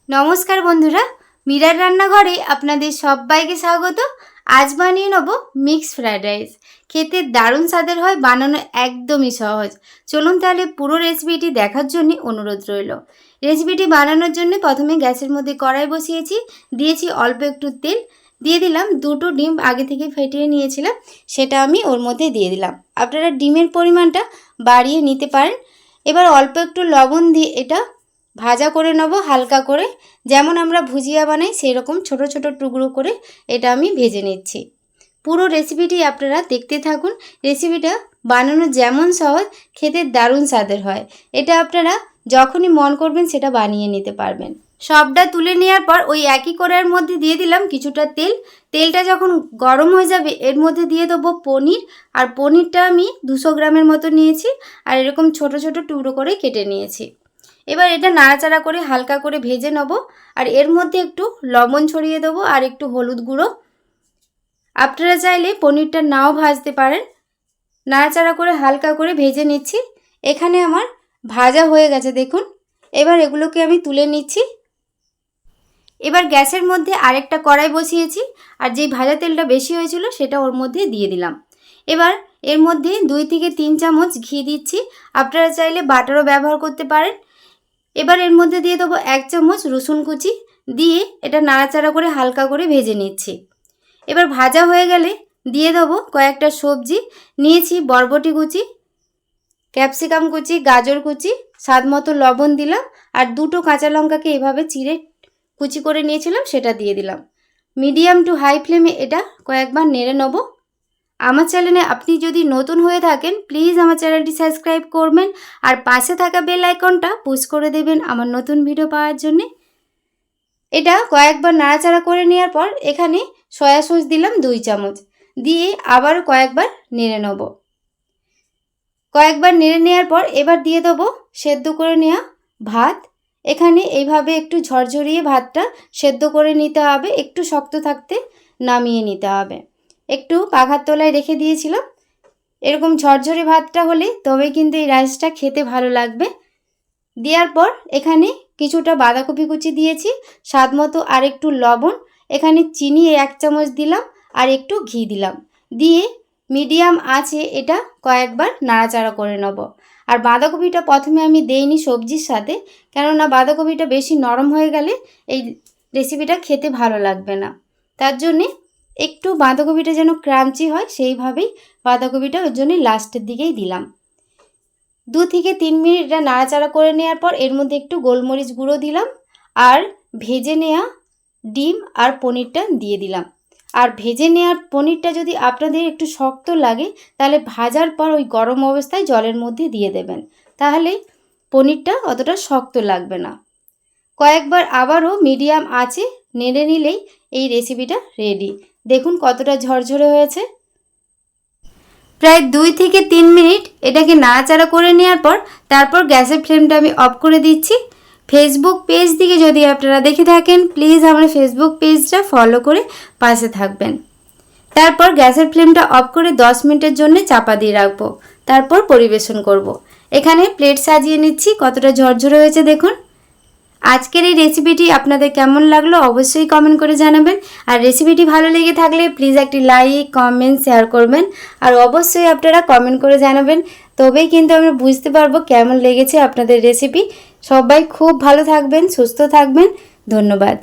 নমস্কার বন্ধুরা, মীরার রান্নাঘরে আপনাদের সবাইকে স্বাগত। আজ বানিয়ে নেব মিক্স ফ্রাইড রাইস। খেতে দারুণ স্বাদের হয়, বানানো একদমই সহজ। চলুন তাহলে পুরো রেসিপিটি দেখার জন্য অনুরোধ রইল। রেসিপিটি বানানোর জন্য প্রথমে গ্যাসের মধ্যে কড়াই বসিয়েছি, দিয়েছি অল্প একটু তেল, দিয়ে দিলাম দুটো ডিম আগে থেকে ফেটিয়ে নিয়েছিলাম, সেটা আমি ওর মধ্যে দিয়ে দিলাম। আপনারা ডিমের পরিমাণটা বাড়িয়ে নিতে পারেন। এবার অল্প একটু লবণ দিয়ে এটা ভাজা করে নেব হালকা করে, যেমন আমরা ভুজিয়া বানাই সেই রকম ছোট ছোট টুকরো করে এটা আমি ভেজে নিচ্ছি। পুরো রেসিপিটি আপনারা দেখতে থাকুন। রেসিপিটা বানানো যেমন সহজ, খেতে দারুণ স্বাদের হয়। এটা আপনারা যখনই মন করবেন সেটা বানিয়ে নিতে পারবেন। সবটা তুলে নেওয়ার পর ওই একই কড়াইয়ের মধ্যে দিয়ে দিলাম কিছুটা তেল। তেলটা যখন গরম হয়ে যাবে এর মধ্যে দিয়ে দেবো পনির। আর পনিরটা আমি 200 গ্রামের মতো নিয়েছি, আর এরকম ছোট ছোট টুকরো করে কেটে নিয়েছি। এবার এটা নাড়াচাড়া করে হালকা করে ভেজে নেব। আর এর মধ্যে একটু লবণ ছড়িয়ে দেবো আর একটু হলুদ গুঁড়ো। আপনারা চাইলে পনিরটা নাও ভাজতে পারেন। নাড়াচাড়া করে হালকা করে ভেজে নিচ্ছি। এখানে আমার ভাজা হয়ে গেছে দেখুন। এবার এগুলোকে আমি তুলে নিচ্ছি। এবার গ্যাসের মধ্যে আরেকটা কড়াই বসিয়েছি, আর যেই ভাজা তেলটা বেশি হয়েছিল সেটা ওর মধ্যে দিয়ে দিলাম। এবার এর মধ্যে 2 থেকে 3 চামচ ঘি দিচ্ছি। আপনারা চাইলে বাটারও ব্যবহার করতে পারেন। এবার এর মধ্যে দিয়ে দেবো 1 চামচ রসুন কুচি, দিয়ে এটা নাড়াচাড়া করে হালকা করে ভেজে নিচ্ছি। এবার ভাজা হয়ে গেলে দিয়ে দেবো কয়েকটা সবজি। নিয়েছি বরবটি কুচি, ক্যাপসিকাম কুচি, গাজর কুচি, স্বাদ মতো লবণ দিলাম, আর 2টো কাঁচা লঙ্কাকে এভাবে চিড়ে কুচি করে নিয়েছিলাম সেটা দিয়ে দিলাম। মিডিয়াম টু হাই ফ্লেমে এটা কয়েকবার নেড়ে নেব। আমার চ্যানেলে আপনি যদি নতুন হয়ে থাকেন প্লিজ আমার চ্যানেলটি সাবস্ক্রাইব করবেন, আর পাশে থাকা বেল আইকনটা পুশ করে দেবেন আমার নতুন ভিডিও পাওয়ার জন্য। এটা কয়েকবার নাড়াচাড়া করে নেওয়ার পর এখানে সয়া সস দিলাম 2 চামচ, দিয়ে আবার কয়েকবার নেড়ে নেব। কয়েকবার নেড়ে নেওয়ার পর এবার দিয়ে দেবো সেদ্ধ করে নেওয়া ভাত। এখানে এইভাবে একটু ঝরঝরিয়ে ভাতটা সেদ্ধ করে নিতে হবে, একটু শক্ত থাকতে নামিয়ে নিতে হবে। একটু পাখার তলায় রেখে দিয়েছিলাম। এরকম ঝরঝরে ভাতটা হলে তবে কিন্তু এই রাইসটা খেতে ভালো লাগবে। দেওয়ার পর এখানে কিছুটা বাঁধাকপি কুচি দিয়েছি, স্বাদ মতো আর একটু লবণ, এখানে চিনি 1 চামচ দিলাম, আর একটু ঘি দিলাম। দিয়ে মিডিয়াম আঁচে এটা কয়েকবার নাড়াচাড়া করে নেব। আর বাঁধাকপিটা প্রথমে আমি দেইনি সবজির সাথে, কেননা বাঁধাকপিটা বেশি নরম হয়ে গেলে এই রেসিপিটা খেতে ভালো লাগবে না। তার জন্যে একটু বাঁধাকপিটা যেন ক্রাঞ্চি হয় সেইভাবেই বাঁধাকপিটা ওর জন্য লাস্টের দিকেই দিলাম। 2 থেকে 3 মিনিট এটা নাড়াচাড়া করে নেওয়ার পর এর মধ্যে একটু গোলমরিচ গুঁড়ো দিলাম, আর ভেজে নেওয়া ডিম আর পনিরটা দিয়ে দিলাম। আর ভেজে নেওয়া পনিরটা যদি আপনাদের একটু শক্ত লাগে তাহলে ভাজার পর ওই গরম অবস্থায় জলের মধ্যে দিয়ে দেবেন, তাহলে পনিরটা অতটা শক্ত লাগবে না। কয়েকবার আবারও মিডিয়াম আঁচে নেড়ে নিলেই এই রেসিপিটা রেডি। দেখুন কতটা ঝরঝরে হয়েছে। প্রায় 2 থেকে 3 মিনিট এটাকে নাড়াচাড়া করে নেওয়ার পর তারপর গ্যাসের ফ্লেমটা আমি অফ করে দিচ্ছি। ফেসবুক পেজ থেকে যদি আপনারা দেখে থাকেন প্লিজ আমার ফেসবুক পেজটা ফলো করে পাশে থাকবেন। তারপর গ্যাসের ফ্লেমটা অফ করে 10 মিনিটের জন্য চাপা দিয়ে রাখবো, তারপর পরিবেশন করব। এখানে প্লেট সাজিয়ে নিচ্ছি। কতটা ঝরঝরে হয়েছে দেখুন। আজকের এই রেসিপিটি আপনাদের কেমন লাগলো অবশ্যই কমেন্ট করে জানাবেন। আর রেসিপিটি ভালো লেগে থাকলে প্লিজ একটি লাইক, কমেন্ট, শেয়ার করবেন। আর অবশ্যই আপনারা কমেন্ট করে জানাবেন, তবেই কিন্তু আমরা বুঝতে পারবো কেমন লেগেছে আপনাদের রেসিপি। সবাই খুব ভালো থাকবেন, সুস্থ থাকবেন। ধন্যবাদ।